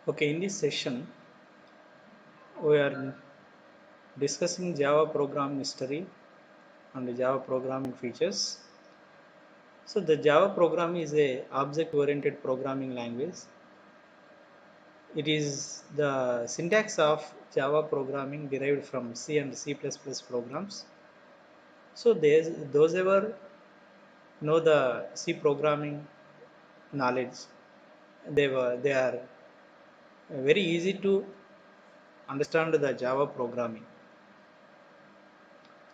Okay, in this session, we are discussing Java programming history and Java programming features. So, the Java program is a object-oriented programming language. It is the syntax of Java programming derived from C and C++ programs. So, those ever know the C programming knowledge, they are very easy to understand the Java programming.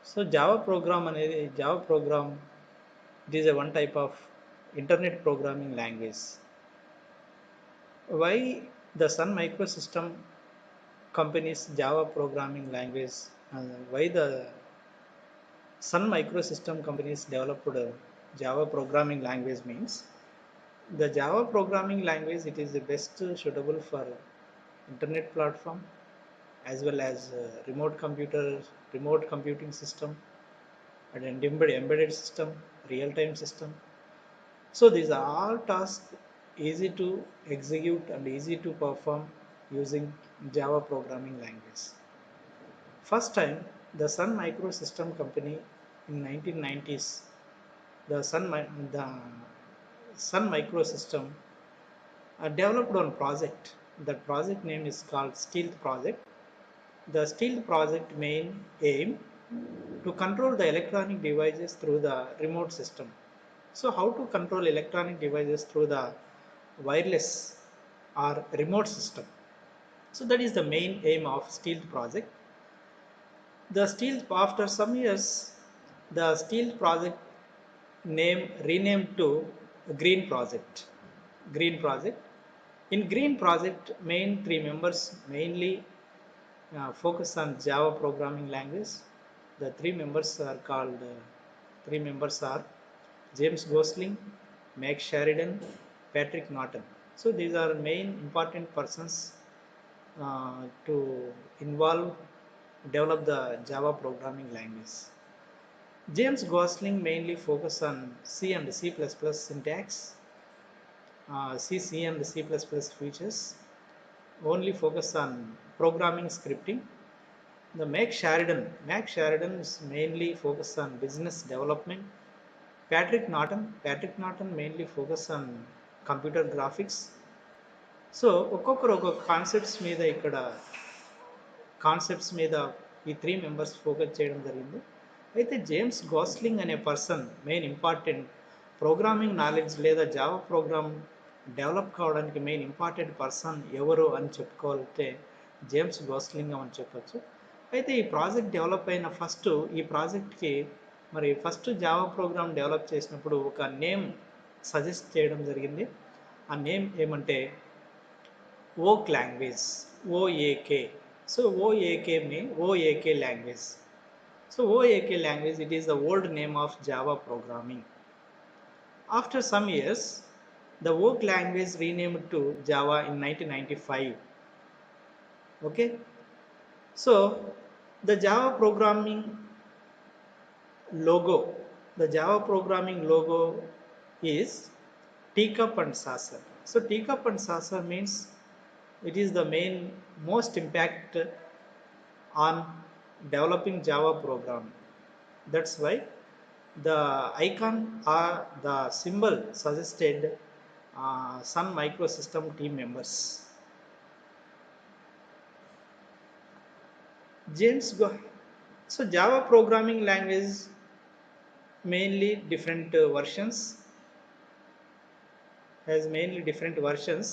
So, Java program it is a one type of internet programming language. Why the Sun Microsystem company's Java programming language and why the Sun Microsystem companies developed Java programming language means the Java programming language it is the best suitable for internet platform as well as remote computing system and embedded system, real-time system. So these are all tasks easy to execute and easy to perform using Java programming language. First time, the Sun Microsystem company in 1990s, the Sun Microsystem developed one project. That project name is called Stealth Project. The Stealth Project main aim to control the electronic devices through the remote system. So how to control electronic devices through the wireless or remote system. So that is the main aim of Stealth project. The Stealth after some years, the Stealth project name renamed to Green project. Green project. In Green project, main three members mainly focus on Java programming language. The three members are James Gosling, Meg Sheridan, Patrick Norton. So these are main important persons to involve develop the Java programming language. James Gosling mainly focus on C and C++ syntax, C and C++ features, only focus on programming scripting. The Mac Sheridan is mainly focused on business development. Patrick Norton mainly focus on computer graphics. So ఒక్కొక్కరు ఒక్కొక్క concepts మీద ఈ three members focus చేయడం జరిగింది. అయితే James Gosling అనే person main important programming knowledge లేదా Java programme develop కావడానికి మెయిన్ ఇంపార్టెంట్ పర్సన్ ఎవరు అని చెప్పుకోవాలంటే జేమ్స్ గాస్లింగ్ అని చెప్పొచ్చు. అయితే ఈ ప్రాజెక్ట్ డెవలప్ అయిన ఈ ప్రాజెక్ట్కి ఫస్ట్ జావా ప్రోగ్రామ్ డెవలప్ చేసినప్పుడు ఒక నేమ్ సజెస్ట్ చేయడం జరిగింది. ఆ నేమ్ ఏమంటే ఓక్ language, ఓఏకే. So OAK means OAK language. So OAK language it is the old name of Java programming. After some years, the OAK language renamed to Java in 1995. Okay. So the Java programming logo, is teacup and saucer. So teacup and saucer means it is the most impact on developing Java program. That's why the icon or the symbol suggested Sun Microsystem team members. So Java programming language mainly different versions, has mainly different versions.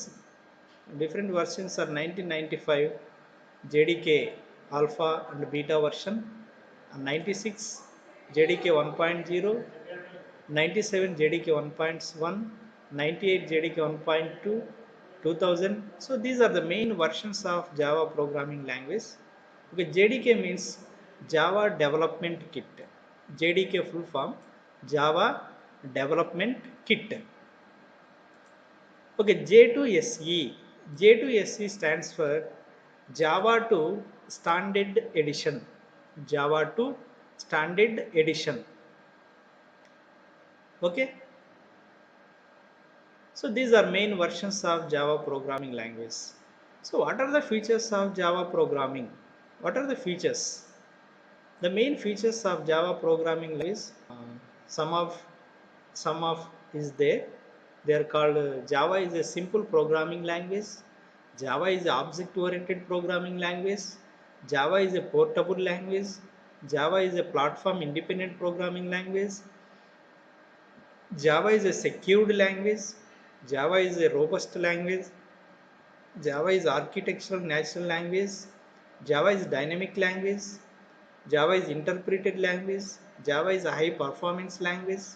Different versions are 1995 JDK alpha and beta version, 96 JDK 1.0, 97 JDK 1.1, 98 JDK 1.2, 2000. So these are the main versions of Java programming language. Okay, JDK means Java Development Kit. JDK full form Java Development Kit. Okay, J2SE. J2SE stands for Java 2 Standard Edition. Java 2 Standard Edition. Okay. So these are main versions of Java programming language. So what are the features of Java programming? What are the features? The main features of Java programming is some of some of is there. They are called Java is a simple programming language. Java is object oriented programming language. Java is a portable language. Java is a platform independent programming language. Java is a secured language. Java is a robust language. Java is architectural natural language. Java is dynamic language. Java is interpreted language. Java is a high performance language.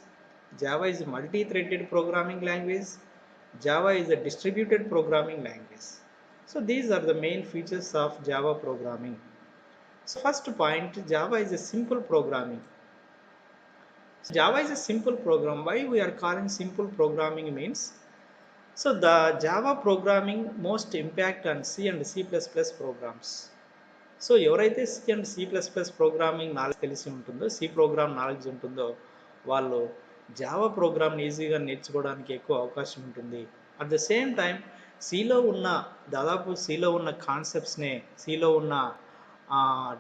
Java is a multi-threaded programming language. Java is a distributed programming language. So these are the main features of Java programming. So first point, Java is a simple programming. So Java is a simple program. Why we are calling simple programming means, so the Java programming most impact on C and C++ programs. So ఎవరైతే C and C plus plus programming knowledge తెలిసి ఉంటుందో, C program knowledge ఉంటుందో, వాళ్ళు Java ప్రోగ్రామ్ని ఈజీగా నేర్చుకోవడానికి ఎక్కువ అవకాశం ఉంటుంది. అట్ ద సేమ్ టైం సిలో ఉన్న కాన్సెప్ట్స్నే, సిలో ఉన్న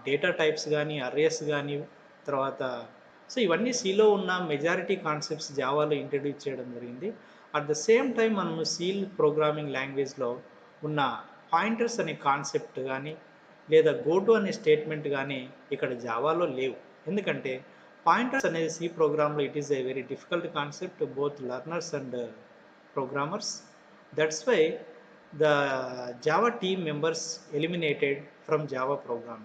డేటా టైప్స్ కానీ, అర్రేస్ కానీ, తర్వాత సో ఇవన్నీ సిలో ఉన్న మెజారిటీ కాన్సెప్ట్స్ జావాలో ఇంట్రడ్యూస్ చేయడం జరిగింది. అట్ ద సేమ్ టైం మనము సి ప్రోగ్రామింగ్ లాంగ్వేజ్లో ఉన్న పాయింటర్స్ అనే కాన్సెప్ట్ కానీ, లేదా గో టు అనే స్టేట్మెంట్ కానీ ఇక్కడ జావాలో లేవు. ఎందుకంటే పాయింటర్స్ అనేది సి ప్రోగ్రామ్లో it is a very difficult concept both learners and programmers. That's why the Java team members eliminated from Java program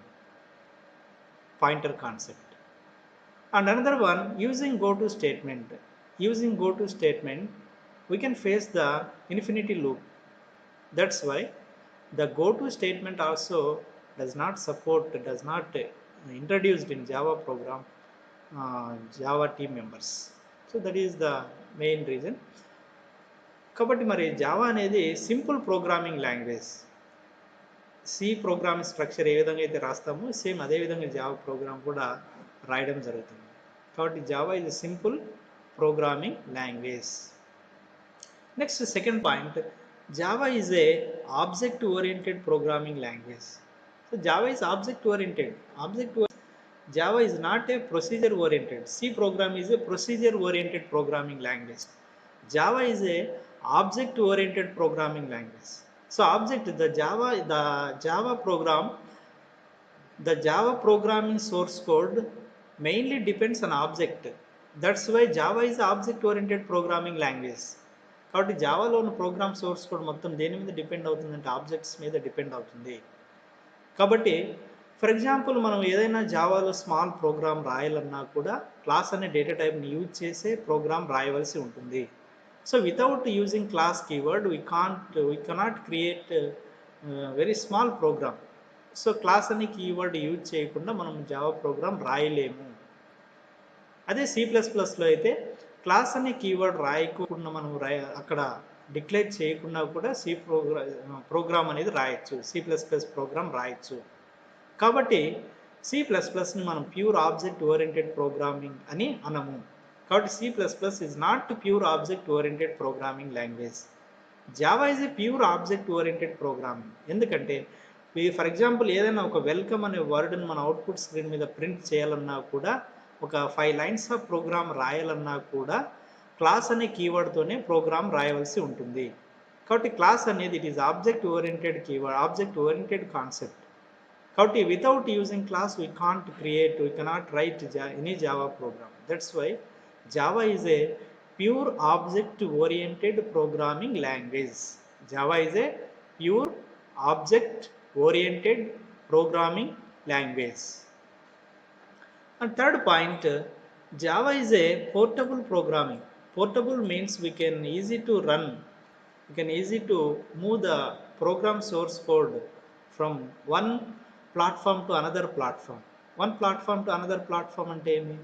pointer concept. And another one, using go to statement. Using go to statement we can face the infinity loop. That's why the go to statement also does not introduced in Java program, Java team members. So that is the main reason. కాబట్టి మరి Java అనేది simple programming language. C program structure ఏ విధంగా అయితే రాస్తామో same అదే విధంగా Java programme కూడా రాయడం జరుగుతుంది. కాబట్టి Java is a simple programming language. Next second point, Java is A object oriented programming language. So Java is object oriented. Java is not a procedure oriented. C program is a procedure oriented programming language. Java is a object oriented programming language. So the Java programming source code mainly depends on object. That's why Java is object oriented programming language. కాబట్టి జావాలో ఉన్న programme source code మొత్తం దేని మీద depend అవుతుందంటే objects మీద depend అవుతుంది. కాబట్టి for example మనం ఏదైనా జావాలో స్మాల్ ప్రోగ్రామ్ రాయాలన్నా కూడా క్లాస్ అనే డేటా టైప్ని యూజ్ చేసే ప్రోగ్రామ్ రాయవలసి ఉంటుంది. So without using class keyword we cannot create very small program. So class అనే కీవర్డ్ యూజ్ చేయకుండా మనం జావా ప్రోగ్రామ్ రాయలేము. అదే C++లో అయితే క్లాస్ అనే కీవర్డ్ రాయకుండా మనం అక్కడ డిక్లేర్ చేయకుండా కూడా ప్రోగ్రామ్ అనేది రాయొచ్చు, C++ ప్రోగ్రామ్ రాయొచ్చు. కాబట్టి C++ని మనం ప్యూర్ ఆబ్జెక్ట్ ఓరియంటెడ్ ప్రోగ్రామింగ్ అని అనము. కాబట్టి C++ is not pure object oriented programming language. Java is a pure object oriented programming. ఎందుకంటే ఫర్ ఎగ్జాంపుల్ ఏదైనా ఒక వెల్కమ్ అనే వర్డ్ని మన అవుట్పుట్ స్క్రీన్ మీద ప్రింట్ చేయాలన్నా కూడా, ఒక 5 లైన్స్ ఆఫ్ ప్రోగ్రామ్ రాయాలన్నా కూడా క్లాస్ అనే కీవర్డ్తోనే ప్రోగ్రామ్ రాయవలసి ఉంటుంది. కాబట్టి క్లాస్ అనేది it is object oriented keyword, object oriented concept. కాబట్టి without using class we cannot write any Java program. That's why Java is a pure object oriented programming language. Java is a pure object oriented programming language. And third point, Java is a portable programming. Portable means we can easy to move the program source code from one platform to another platform. One platform to another platform అంటే ఏమి?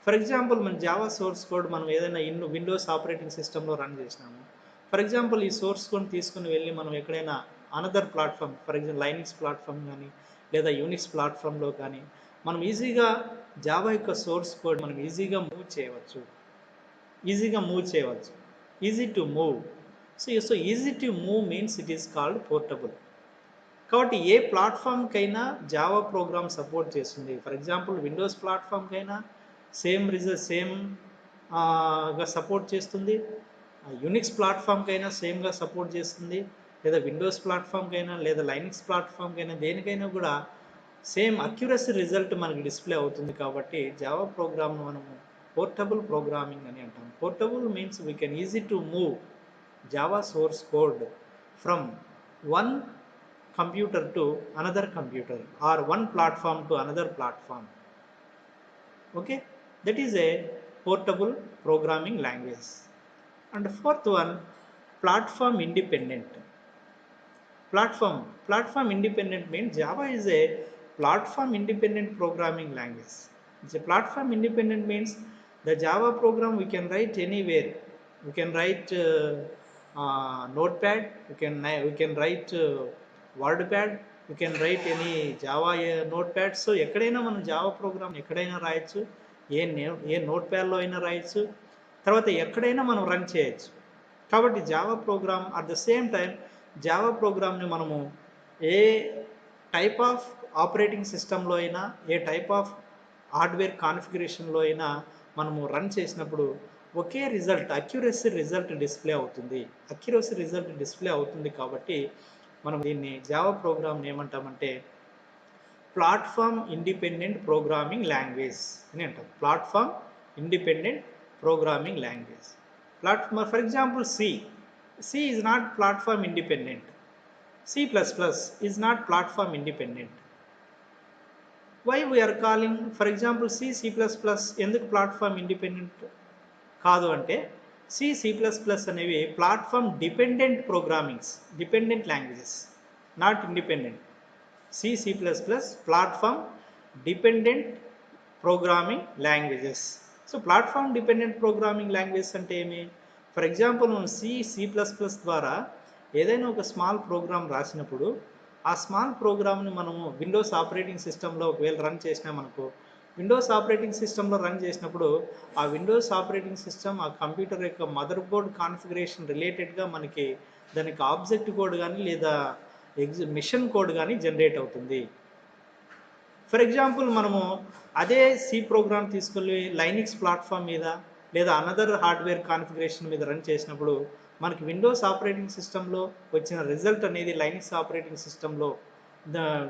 For example మన Java source code మనం ఏదైనా Windows operating సిస్టంలో run చేసినాము. For example ఈ source code తీసుకుని వెళ్ళి మనం ఎక్కడైనా another platform, for example Linux platform కానీ లేదా యూనిక్స్ ప్లాట్ఫామ్లో కానీ మనం ఈజీగా జావా యొక్క సోర్స్ కోడ్ మనం ఈజీగా మూవ్ చేయవచ్చు. Easy to move. So easy to move means it is called portable. కాబట్టి ఏ ప్లాట్ఫామ్కైనా జావా ప్రోగ్రామ్ సపోర్ట్ చేస్తుంది. ఫర్ ఎగ్జాంపుల్ విండోస్ ప్లాట్ఫామ్కైనా సేమ్ గా సపోర్ట్ చేస్తుంది. యూనిక్స్ ప్లాట్ఫామ్కైనా సేమ్గా సపోర్ట్ చేస్తుంది. లేదా విండోస్ ప్లాట్ఫామ్కైనా లేదా లైనక్స్ ప్లాట్ఫామ్కైనా దేనికైనా కూడా సేమ్ అక్యురసీ రిజల్ట్ మనకి డిస్ప్లే అవుతుంది. కాబట్టి జావా ప్రోగ్రామ్ను మనము పోర్టబుల్ ప్రోగ్రామింగ్ అని అంటాం. Portable means we can easy to move Java source code from one computer to another computer or one platform to another platform. Okay, that is a portable programming language. And fourth one, platform independent. Platform independent means Java is a platform independent programming language. It's a platform independent means the Java program we can write anywhere. We can write notepad, we can write WordPad, you can write any Java notepad. So ఎక్కడైనా మనం Java programme ఎక్కడైనా రాయొచ్చు, ఏ నోట్ప్యాడ్లో అయినా రాయొచ్చు, తర్వాత ఎక్కడైనా మనం run చేయొచ్చు. కాబట్టి Java program at the same time Java ప్రోగ్రామ్ని మనము ఏ టైప్ ఆఫ్ ఆపరేటింగ్ సిస్టంలో అయినా ఏ టైప్ ఆఫ్ హార్డ్వేర్ కాన్ఫిగరేషన్లో అయినా మనము రన్ చేసినప్పుడు ఒకే రిజల్ట్ అక్యురసీ రిజల్ట్ డిస్ప్లే అవుతుంది. కాబట్టి మనం దీన్ని జావా ప్రోగ్రామ్ ఏమంటామంటే ప్లాట్ఫామ్ ఇండిపెండెంట్ ప్రోగ్రామింగ్ లాంగ్వేజ్ అని అంటాం. Platform independent programming language. For example C is not platform independent. C++ is not platform independent. Why we are calling for example C++ ఎందుకు platform independent కాదు అంటే C++ అనేవి platform dependent dependent languages, not independent. C++ platform dependent programming languages. So platform dependent programming languages అంటే ఏమి? For example మనం C++ ద్వారా ఏదైనా ఒక స్మాల్ ప్రోగ్రామ్ రాసినప్పుడు ఆ స్మాల్ ప్రోగ్రామ్ని మనము విండోస్ ఆపరేటింగ్ సిస్టంలో ఒకవేళ రన్ చేసినామనుకో, విండోస్ ఆపరేటింగ్ సిస్టంలో రన్ చేసినప్పుడు ఆ విండోస్ ఆపరేటింగ్ సిస్టమ్ ఆ కంప్యూటర్ యొక్క మదర్ బోర్డ్ కాన్ఫిగరేషన్ రిలేటెడ్గా మనకి దానికి ఆబ్జెక్ట్ కోడ్ కానీ లేదా మిషన్ కోడ్ కానీ జనరేట్ అవుతుంది. ఫర్ ఎగ్జాంపుల్ మనము అదే సి ప్రోగ్రామ్ తీసుకెళ్ళి లైనిక్స్ ప్లాట్ఫామ్ మీద లేదా అనదర్ హార్డ్వేర్ కాన్ఫిగరేషన్ మీద రన్ చేసినప్పుడు మనకి విండోస్ ఆపరేటింగ్ సిస్టంలో వచ్చిన రిజల్ట్ అనేది లైనిక్స్ ఆపరేటింగ్ సిస్టంలో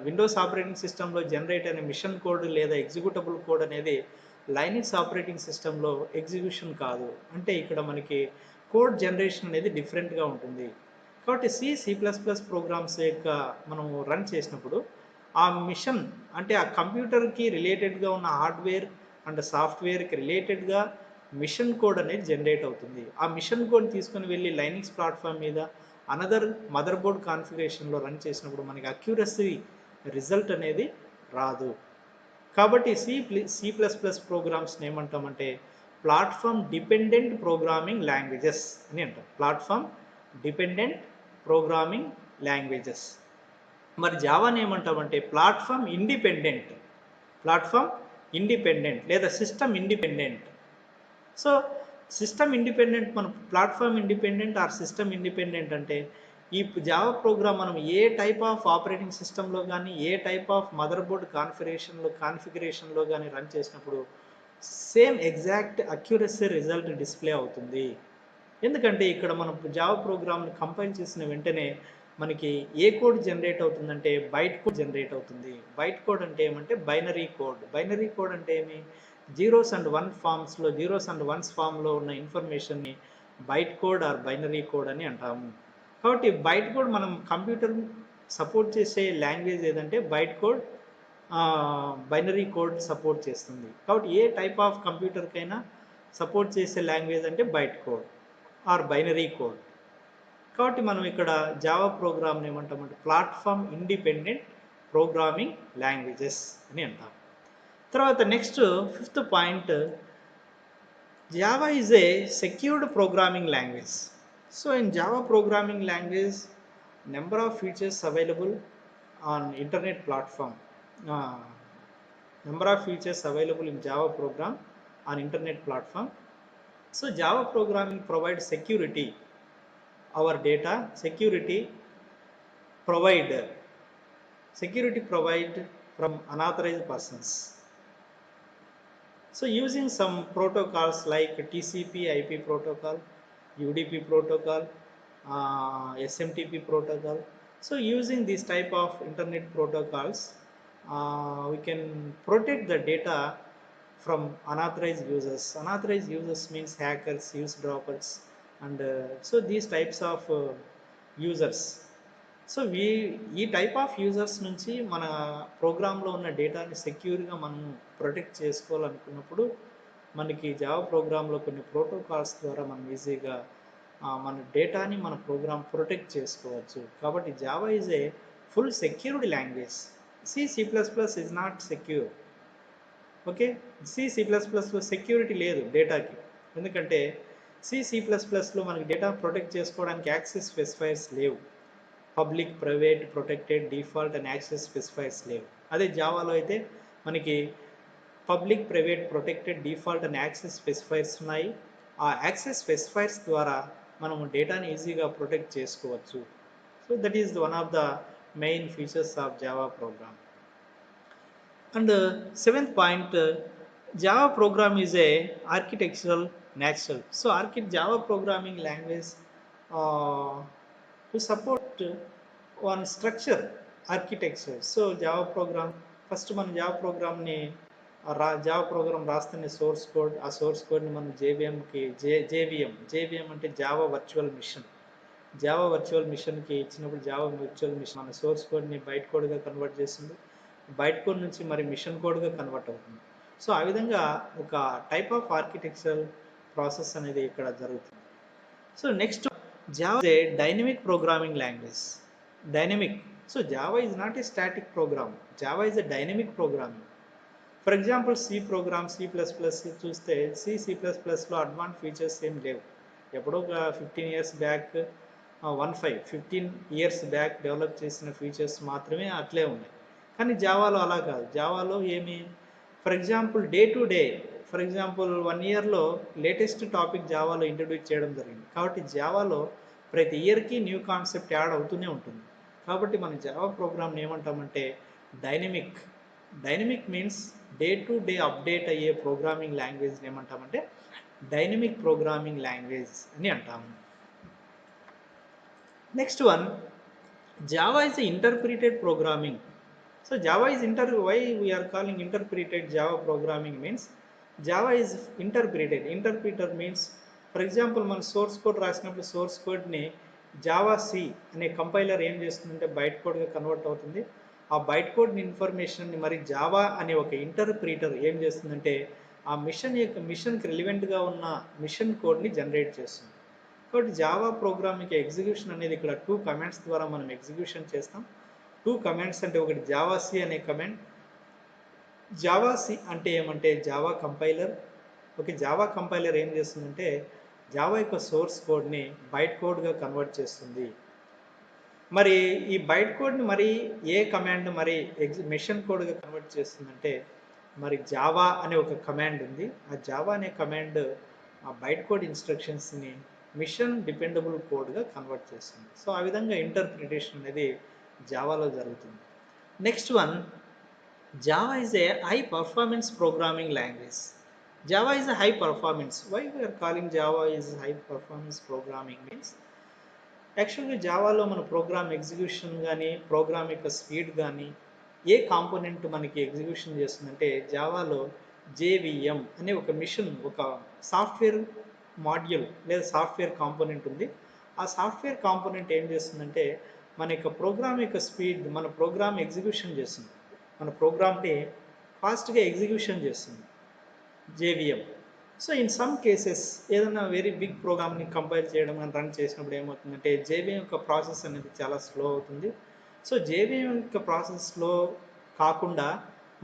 విండోస్ ఆపరేటింగ్ సిస్టంలో జనరేట్ అయిన మిషన్ కోడ్ లేదా ఎగ్జిక్యూటబుల్ కోడ్ అనేది లైనిక్స్ ఆపరేటింగ్ సిస్టంలో ఎగ్జిక్యూషన్ కాదు. అంటే ఇక్కడ మనకి కోడ్ జనరేషన్ అనేది డిఫరెంట్గా ఉంటుంది. కాబట్టి C++ ప్రోగ్రామ్స్ యొక్క మనం రన్ చేసినప్పుడు ఆ మిషన్ అంటే ఆ కంప్యూటర్కి రిలేటెడ్గా ఉన్న హార్డ్వేర్ అండ్ సాఫ్ట్వేర్కి రిలేటెడ్గా మిషన్ కోడ్ అనేది జనరేట్ అవుతుంది. ఆ మిషన్ కోడ్ తీసుకొని వెళ్ళి లైనిక్స్ ప్లాట్ఫామ్ మీద అనదర్ మదర్ బోర్డ్ కాన్ఫిగరేషన్లో రన్ చేసినప్పుడు మనకి అక్యురసీ రిజల్ట్ అనేది రాదు. కాబట్టి C++ ప్రోగ్రామ్స్ని ఏమంటామంటే ప్లాట్ఫామ్ డిపెండెంట్ ప్రోగ్రామింగ్ లాంగ్వేజెస్ అని అంటాం. Platform dependent programming languages. మరి జావాని ఏమంటామంటే ప్లాట్ఫామ్ ఇండిపెండెంట్ లేదా system independent. So system independent, మన platform independent or system independent అంటే ఈ జావా ప్రోగ్రామ్ మనం ఏ టైప్ ఆఫ్ ఆపరేటింగ్ సిస్టంలో కానీ ఏ టైప్ ఆఫ్ మదర్ బోర్డ్ కాన్ఫిగరేషన్లో కానీ రన్ చేసినప్పుడు same exact accuracy result display అవుతుంది. ఎందుకంటే ఇక్కడ మనం జావా ప్రోగ్రామ్ని కంపైల్ చేసిన వెంటనే మనకి ఏ కోడ్ జనరేట్ అవుతుందంటే బైట్ కోడ్ జనరేట్ అవుతుంది. బైట్ కోడ్ అంటే ఏమంటే బైనరీ కోడ్ అంటే ఏమి? జీరోస్ అండ్ వన్స్ ఫామ్లో ఉన్న ఇన్ఫర్మేషన్ని byte code or binary code అని అంటాము. కాబట్టి బైట్ కోడ్ మనం కంప్యూటర్ సపోర్ట్ చేసే లాంగ్వేజ్ ఏదంటే బైనరీ కోడ్ సపోర్ట్ చేస్తుంది. కాబట్టి ఏ టైప్ ఆఫ్ కంప్యూటర్కైనా సపోర్ట్ చేసే లాంగ్వేజ్ అంటే byte code or binary code. కాబట్టి మనం ఇక్కడ జావా ప్రోగ్రామ్ని ఏమంటామంటే ప్లాట్ఫామ్ ఇండిపెండెంట్ ప్రోగ్రామింగ్ లాంగ్వేజెస్ అని అంటాం. తర్వాత next 5th point, Java is A secured programming language. So in Java programming language number of features available on internet platform. Number of features available in Java program on internet platform. So Java programming provides security, our data security provide security provided from unauthorized persons. So using some protocols like TCP IP protocol, UDP protocol, SMTP protocol. So using this type of internet protocols, we can protect the data from unauthorized users. Unauthorized users means hackers, eavesdroppers, and so these types of users. So ఈ type of users నుంచి మన ప్రోగ్రాంలో ఉన్న డేటాని సెక్యూర్గా మనం protect చేసుకోవాలనుకున్నప్పుడు మనకి Java ప్రోగ్రాంలో కొన్ని ప్రోటోకాల్స్ ద్వారా మనం ఈజీగా మన డేటాని మన ప్రోగ్రామ్ ప్రొటెక్ట్ చేసుకోవచ్చు. కాబట్టి Java is a full secured language. C++ is not secure. Okay, C++లో సెక్యూరిటీ లేదు డేటాకి. ఎందుకంటే C++లో మనకి డేటా ప్రొటెక్ట్ చేసుకోవడానికి యాక్సెస్ స్పెసిఫైర్స్ లేవు. Public, private, protected, default and access specifiers లేవు. అదే జావాలో అయితే మనకి public, private, protected, default and access specifiers ఉన్నాయి. ఆ యాక్సెస్ స్పెసిఫైర్స్ ద్వారా మనము డేటాని ఈజీగా ప్రొటెక్ట్ చేసుకోవచ్చు. So that is one of the main features of Java programme. And seventh point, Java program is a architectural natural. So Java programming language to support one structure architecture. So Java program, first మనం Java ప్రోగ్రామ్ని Java program రాస్తేనే source code, ఆ source కోడ్ని మనం JVM అంటే Java virtual machine. Java virtual మిషన్కి ఇచ్చినప్పుడు Java virtual machine మన సోర్స్ కోడ్ని బైట్ కోడ్గా కన్వర్ట్ చేస్తుంది. బైట్ కోడ్ నుంచి మరి మిషన్ కోడ్గా కన్వర్ట్ అవుతుంది. సో ఆ విధంగా ఒక టైప్ ఆఫ్ ఆర్కిటెక్చరల్ ప్రాసెస్ అనేది ఇక్కడ జరుగుతుంది. So next, Java is a dynamic programming language. Dynamic. So Java is not a static program. Java is a dynamic programming. For example, C program, C++ చూస్తే C++లో advance features ఏం లేవు. ఎప్పుడో ఒక 15 years back 15 years back develop చేసిన features మాత్రమే అట్లే ఉన్నాయి. కానీ జావాలో అలా కాదు. జావాలో ఏమి, for example day to day, for example 1 yearలో లేటెస్ట్ టాపిక్ జావాలో ఇంట్రడ్యూస్ చేయడం జరిగింది. కాబట్టి జావాలో ప్రతి ఇయర్కి న్యూ కాన్సెప్ట్ యాడ్ అవుతూనే ఉంటుంది. కాబట్టి మనం జావా ప్రోగ్రామ్ని ఏమంటామంటే dynamic. Dynamic means day to day update అయ్యే ప్రోగ్రామింగ్ లాంగ్వేజ్ని ఏమంటామంటే డైనమిక్ ప్రోగ్రామింగ్ లాంగ్వేజ్ అని అంటాము. Next one, Java is a interpreted programming. So Java is why we are calling interpreted Java programming means Java is interpreted. Interpreter means, for example, మన source code రాసినప్పుడు source కోడ్ని Java C అనే compiler ఏం చేస్తుందంటే byte కోడ్గా convert అవుతుంది. ఆ byte code ఇన్ఫర్మేషన్ని మరి జావా అనే ఒక ఇంటర్ప్రిటర్ ఏం చేస్తుందంటే ఆ మిషన్కి రిలివెంట్గా ఉన్న మిషన్ కోడ్ని జనరేట్ చేస్తుంది. కాబట్టి జావా ప్రోగ్రామింగ్ ఎగ్జిక్యూషన్ అనేది ఇక్కడ 2 కమాండ్స్ ద్వారా మనం ఎగ్జిక్యూషన్ చేస్తాం. 2 కమాండ్స్ అంటే ఒకటి జావా సి అనే కమాండ్. జావా సి అంటే ఏమంటే Java compiler. Okay, Java compiler ఏం చేస్తుందంటే జావా యొక్క సోర్స్ కోడ్ని బైట్ కోడ్గా కన్వర్ట్ చేస్తుంది. మరి ఈ బైట్ కోడ్ని మరి ఏ కమాండ్ మరి మిషన్ కోడ్గా కన్వర్ట్ చేస్తుందంటే మరి జావా అనే ఒక కమాండ్ ఉంది. ఆ జావా అనే కమాండ్ ఆ బైట్ కోడ్ ఇన్స్ట్రక్షన్స్ని మిషన్ డిపెండబుల్ కోడ్గా కన్వర్ట్ చేస్తుంది. సో ఆ విధంగా ఇంటర్ప్రిటేషన్ అనేది జావాలో జరుగుతుంది. Next one, Java is a high performance programming language. Java is a high performance. Why we are calling Java is high performance programming means, యాక్చువల్గా జావాలో మన ప్రోగ్రామ్ ఎగ్జిక్యూషన్ కానీ ప్రోగ్రామ్ యొక్క స్పీడ్ కానీ ఏ కాంపోనెంట్ మనకి ఎగ్జిక్యూషన్ చేస్తుందంటే జావాలో జేవిఎం అనే ఒక machine, ఒక సాఫ్ట్వేర్ మాడ్యూల్ లేదా సాఫ్ట్వేర్ కాంపోనెంట్ ఉంది. ఆ సాఫ్ట్వేర్ కాంపోనెంట్ ఏం చేస్తుందంటే మన యొక్క ప్రోగ్రామ్ యొక్క స్పీడ్, మన ప్రోగ్రామ్ ఎగ్జిక్యూషన్ చేస్తుంది, మన ప్రోగ్రామ్ని ఫాస్ట్గా ఎగ్జిక్యూషన్ చేస్తుంది JVM. So in some cases ఏదైనా వెరీ బిగ్ ప్రోగ్రామ్ని కంపైల్ చేయడం కానీ రన్ చేసినప్పుడు ఏమవుతుందంటే జేవిఎం యొక్క ప్రాసెస్ అనేది చాలా స్లో అవుతుంది. సో జేవిఎం యొక్క ప్రాసెస్ స్లో కాకుండా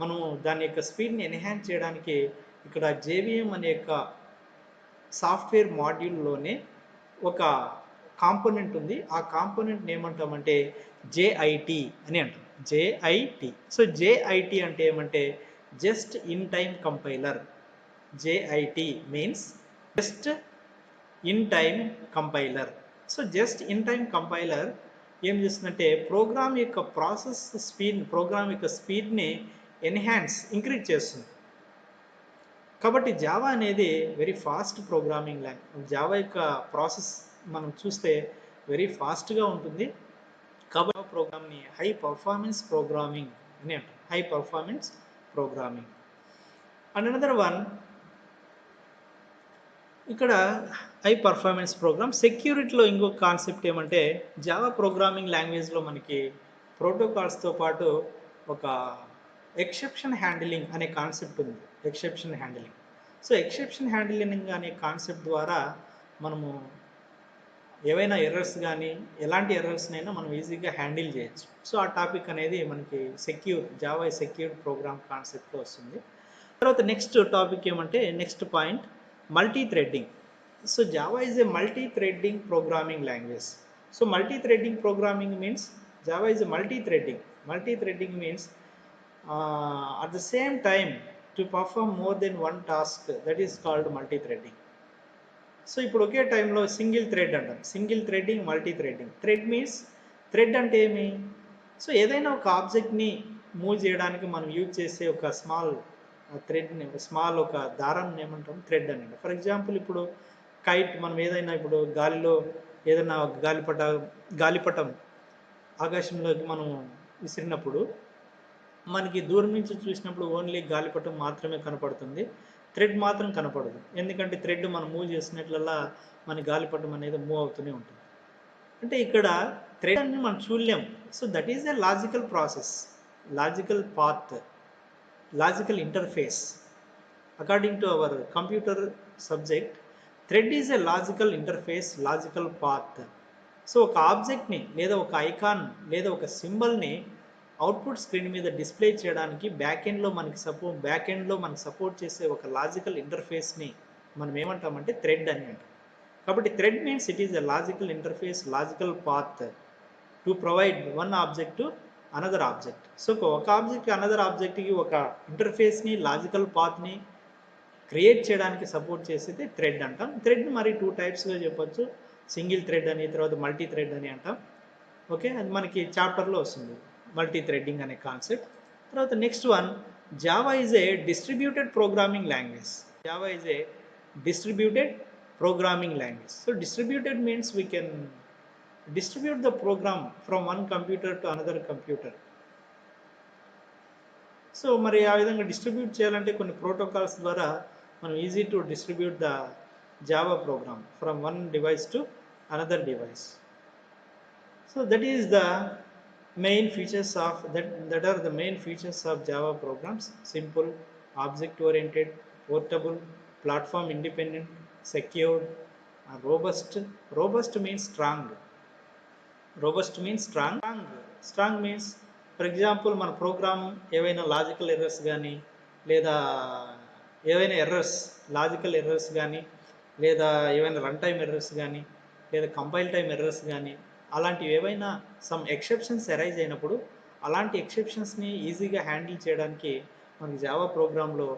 మనం దాని యొక్క స్పీడ్ని ఎన్హాన్స్ చేయడానికి ఇక్కడ జేవిఎం అనే యొక్క సాఫ్ట్వేర్ మాడ్యూల్లోనే ఒక కాంపోనెంట్ ఉంది. ఆ కాంపోనెంట్ని ఏమంటామంటే జేఐటి అని అంటాం. జేఐటి. సో జేఐటి అంటే ఏమంటే just in time compiler. JIT means just in time compiler. So just in time compiler ఏం చేస్తుందంటే ప్రోగ్రామ్ యొక్క ప్రోగ్రామ్ యొక్క స్పీడ్ని ఇంక్రీజ్ చేస్తుంది. కాబట్టి జావా అనేది very fast programming language. Java యొక్క ప్రాసెస్ మనం చూస్తే వెరీ ఫాస్ట్గా ఉంటుంది. కాబట్టి ప్రోగ్రామ్ని హై పర్ఫార్మెన్స్ ప్రోగ్రామింగ్ అని అంటారు. High performance programming. And another one, ఇక్కడ హై పర్ఫార్మెన్స్ ప్రోగ్రామ్ సెక్యూరిటీలో ఇంకొక కాన్సెప్ట్ ఏమంటే జావా ప్రోగ్రామింగ్ లాంగ్వేజ్లో మనకి ప్రోటోకాల్స్తో పాటు ఒక ఎక్సెప్షన్ హ్యాండిలింగ్ అనే కాన్సెప్ట్ ఉంది. Exception handling. So exception handling అనే కాన్సెప్ట్ ద్వారా మనము ఏవైనా ఎర్రర్స్ కానీ ఎలాంటి ఎర్రర్స్నైనా మనం ఈజీగా హ్యాండిల్ చేయొచ్చు. సో ఆ టాపిక్ అనేది మనకి జావా సెక్యూర్డ్ ప్రోగ్రామ్ కాన్సెప్ట్లో వస్తుంది. తర్వాత నెక్స్ట్ టాపిక్ ఏమంటే next point multi threading. So Java is a multi threading programming language. So multi threading programming means Java is a multi-threading. Multi-threading means at the same time to perform more than one task, that is called multi-threading. So ఇప్పుడు ఒకే టైంలో single thread అంటాం. Single threading, multi threading. Thread means thread అంటే ఏమి? So ఏదైనా ఒక ఆబ్జెక్ట్ని move చేయడానికి మనం use చేసే ఒక స్మాల్ థ్రెడ్ని, ఒక దారాన్ని ఏమంటాం? థ్రెడ్ అని. ఫర్ ఎగ్జాంపుల్ ఇప్పుడు కైట్, మనం ఏదైనా ఇప్పుడు గాలిలో ఏదైనా గాలిపటం ఆకాశంలోకి మనం విసిరినప్పుడు మనకి దూరం నుంచి చూసినప్పుడు ఓన్లీ గాలిపటం మాత్రమే కనపడుతుంది, థ్రెడ్ మాత్రం కనపడదు. ఎందుకంటే థ్రెడ్ మనం మూవ్ చేసినట్లల్లా మన గాలిపటం అనేది మూవ్ అవుతూనే ఉంటుంది. అంటే ఇక్కడ థ్రెడ్ అని మనం చూడలేం. So that is a logical process, logical path, logical interface. According to our computer subject, thread is a logical interface, logical path. So ఒక ఆబ్జెక్ట్ని లేదా ఒక ఐకాన్ లేదా ఒక సింబల్ని అవుట్పుట్ స్క్రీన్ మీద డిస్ప్లే చేయడానికి బ్యాక్ ఎండ్లో మనకి సపోర్ట్ చేసే ఒక లాజికల్ ఇంటర్ఫేస్ని మనం ఏమంటామంటే థ్రెడ్ అని అంటాం. కాబట్టి thread means it is a logical interface, logical path to provide one object to another object. So ఒక ఆబ్జెక్ట్ అనదర్ ఆబ్జెక్ట్కి ఒక ఇంటర్ఫేస్ని, లాజికల్ పాత్ని క్రియేట్ చేయడానికి సపోర్ట్ చేసేది థ్రెడ్ అంటాం. థ్రెడ్ మరి 2 టైప్స్గా చెప్పొచ్చు. సింగిల్ థ్రెడ్ అని, తర్వాత మల్టీ థ్రెడ్ అని అంటాం. ఓకే, అది మనకి చాప్టర్లో వస్తుంది మల్టీ థ్రెడ్డింగ్ అనే కాన్సెప్ట్. తర్వాత next one, Java is A distributed programming language. Java is A distributed programming language. So distributed means we can distribute the program from one computer to another computer. So మరి ఆ విధంగా distribute చేయాలంటే కొన్ని protocols ద్వారా మనం easy to distribute the Java programme from one device to another device. So that is the main features of that are the main features of Java programs: simple, object oriented, portable, platform independent, secured, robust. Robust means strong. Strong means, for example మన programme ఏవైనా logical errors కానీ లేదా ఏవైనా logical errors కానీ లేదా ఏవైనా run time errors కానీ లేదా కంపైల్ టైమ్ ఎర్రర్స్ కానీ అలాంటివి ఏవైనా సమ్ ఎక్సెప్షన్స్ అరైజ్ అయినప్పుడు అలాంటి ఎక్సెప్షన్స్ని ఈజీగా హ్యాండిల్ చేయడానికి మనకి జావా ప్రోగ్రాంలో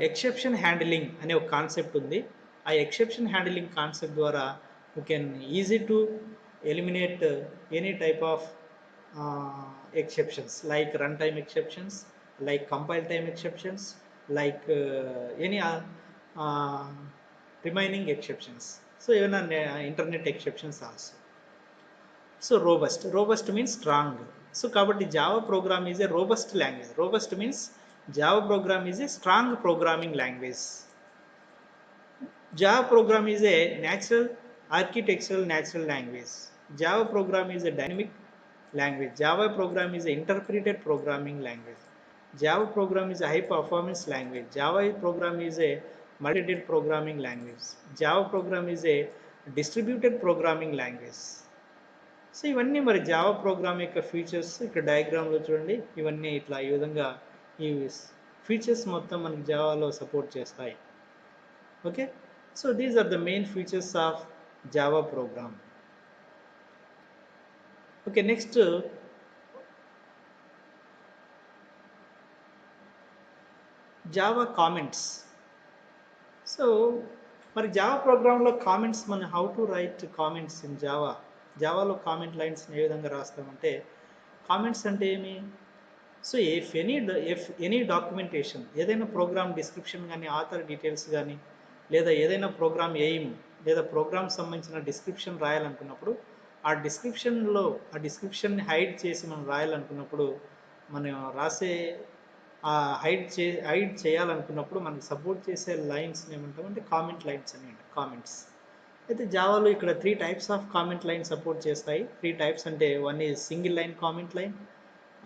ఎక్సెప్షన్ హ్యాండిలింగ్ అనే ఒక కాన్సెప్ట్ ఉంది. ఆ ఎక్సెప్షన్ హ్యాండిలింగ్ కాన్సెప్ట్ ద్వారా you can easy to eliminate any type of exceptions, like runtime exceptions, like compile time exceptions, like any remaining exceptions. So even internet exceptions also. So robust means strong. So kabatti Java program is a robust language. Robust means Java program is a strong programming language. Java program is a architectural natural language. Java program is a dynamic language. Java program is an interpreted programming language. Java program is a high performance language. Java program is a multi-threaded programming language. Java program is a distributed programming language. So ఇవన్నీ మరి Java programme యొక్క features ఇక్కడ డయాగ్రామ్లో చూడండి. ఇవన్నీ ఇట్లా ఈ విధంగా ఈ ఫీచర్స్ మొత్తం మనకి జావాలో సపోర్ట్ చేస్తాయి. Okay, so these are the main features of Java program. Okay, next Java comments. So మరి జావా ప్రోగ్రాంలో కామెంట్స్, మనం how to write comments in Java. జావాలో కామెంట్ లైన్స్ని ఏ విధంగా రాస్తామంటే, కామెంట్స్ అంటే ఏమి? సో ఇఫ్ ఎనీ డాక్యుమెంటేషన్, ఏదైనా ప్రోగ్రామ్ డిస్క్రిప్షన్ కానీ, ఆథర్ డీటెయిల్స్ కానీ, లేదా ఏదైనా ప్రోగ్రామ్ ఎయిమ్ లేదా ప్రోగ్రామ్ సంబంధించిన డిస్క్రిప్షన్ రాయాలనుకున్నప్పుడు, ఆ డిస్క్రిప్షన్ని హైడ్ చేసి మనం రాయాలనుకున్నప్పుడు, మనం రాసే హైడ్ చేయాలనుకున్నప్పుడు మనకు సపోర్ట్ చేసే లైన్స్ని ఏమంటామంటే కామెంట్ లైన్స్ అని అంటారు, కామెంట్స్. అయితే జావాలో ఇక్కడ 3 types of comment line support చేస్తాయి. 3 టైప్స్ అంటే, one is single line comment line,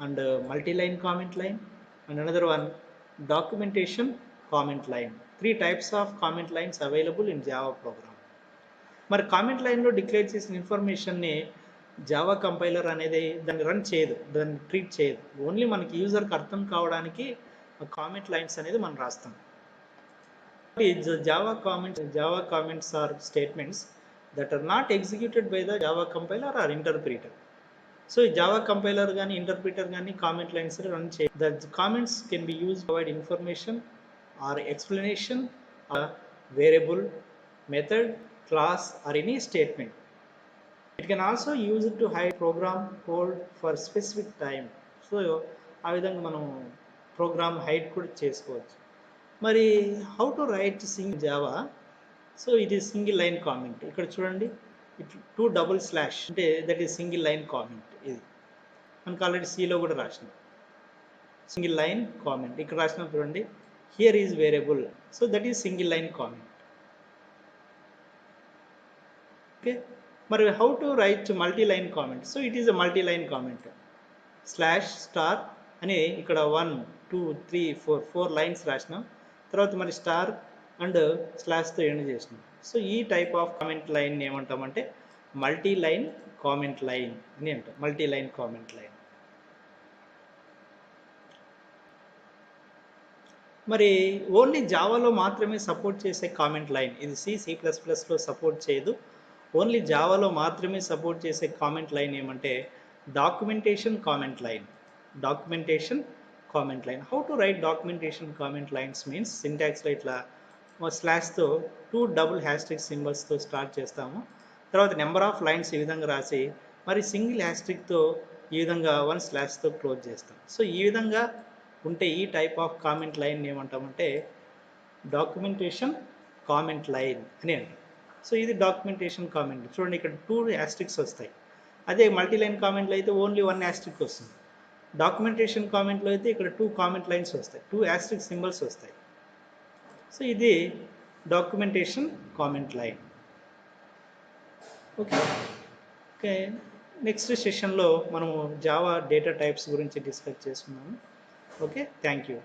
and multi line comment line, and another one documentation comment line. 3 types of comment lines available in Java programme. మరి comment లైన్లో declare చేసిన ఇన్ఫర్మేషన్ని Java compiler అనేది దాన్ని run చేయదు, దాన్ని treat చేయదు. Only మనకి యూజర్కి అర్థం కావడానికి కామెంట్ లైన్స్ అనేది మనం రాస్తాం. Java comments are statements that are not executed by the Java compiler or interpreter. So Java compiler gaani interpreter gaani comment lines run cheya. The comments can be used to provide information or explanation or variable, method, class or any statement. It can also use it to hide program code for specific time. So ఆ విధంగా మనం programme hide కూడా చేసుకోవచ్చు. మరి how to right Singh Java? So ఇది single line comment. ఇక్కడ చూడండి, it 2 double slash అంటే that is single line comment. ఇది మనకు ఆల్రెడీ సిలో కూడా రాసిన సింగిల్ లైన్ కామెంట్. ఇక్కడ రాసిన చూడండి, here is variable, so that is single line comment. Okay, మరి how to write multi line comment? So it is a multi line comment. Slash star అని ఇక్కడ 1 2 3 4 లైన్స్ రాసినాం, తర్వాత మరి స్టార్ అండ్ స్లాష్తో ఎండ్ చేసినాం. So ఈ టైప్ ఆఫ్ కామెంట్ లైన్ ఏమంటామంటే multi line comment line అని అంటాం. Multi line comment line. మరి ఓన్లీ జావాలో మాత్రమే సపోర్ట్ చేసే కామెంట్ లైన్ ఇది. C++లో సపోర్ట్ చేయదు. ఓన్లీ జావాలో మాత్రమే సపోర్ట్ చేసే కామెంట్ లైన్ ఏమంటే documentation comment line. Documentation comment line. How to write documentation comment lines means, సింటాక్స్లో ఇట్లా స్లాష్తో 2 డబుల్ హ్యాస్ట్రిక్ సింబల్స్తో స్టార్ట్ చేస్తాము. తర్వాత నెంబర్ ఆఫ్ లైన్స్ ఈ విధంగా రాసి మరి సింగిల్ హ్యాస్ట్రిక్తో ఈ విధంగా 1 స్లాష్తో క్లోజ్ చేస్తాం. సో ఈ విధంగా ఉంటే ఈ టైప్ ఆఫ్ కామెంట్ లైన్ ఏమంటామంటే డాక్యుమెంటేషన్ కామెంట్ లైన్ అని అంటాం. సో ఇది డాక్యుమెంటేషన్ కామెంట్. చూడండి, ఇక్కడ 2 హ్యాస్ట్రిక్స్ వస్తాయి. అదే మల్టీ లైన్ కామెంట్లో అయితే ఓన్లీ 1 హ్యాస్ట్రిక్ వస్తుంది. డాక్యుమెంటేషన్ కామెంట్లో అయితే ఇక్కడ 2 కామెంట్ లైన్స్ వస్తాయి, 2 హ్యాస్ట్రిక్ సింబల్స్ వస్తాయి. సో ఇది documentation comment line. Okay, next సెషన్లో మనము జావా డేటా టైప్స్ గురించి డిస్కస్ చేసుకున్నాము. Okay, thank you.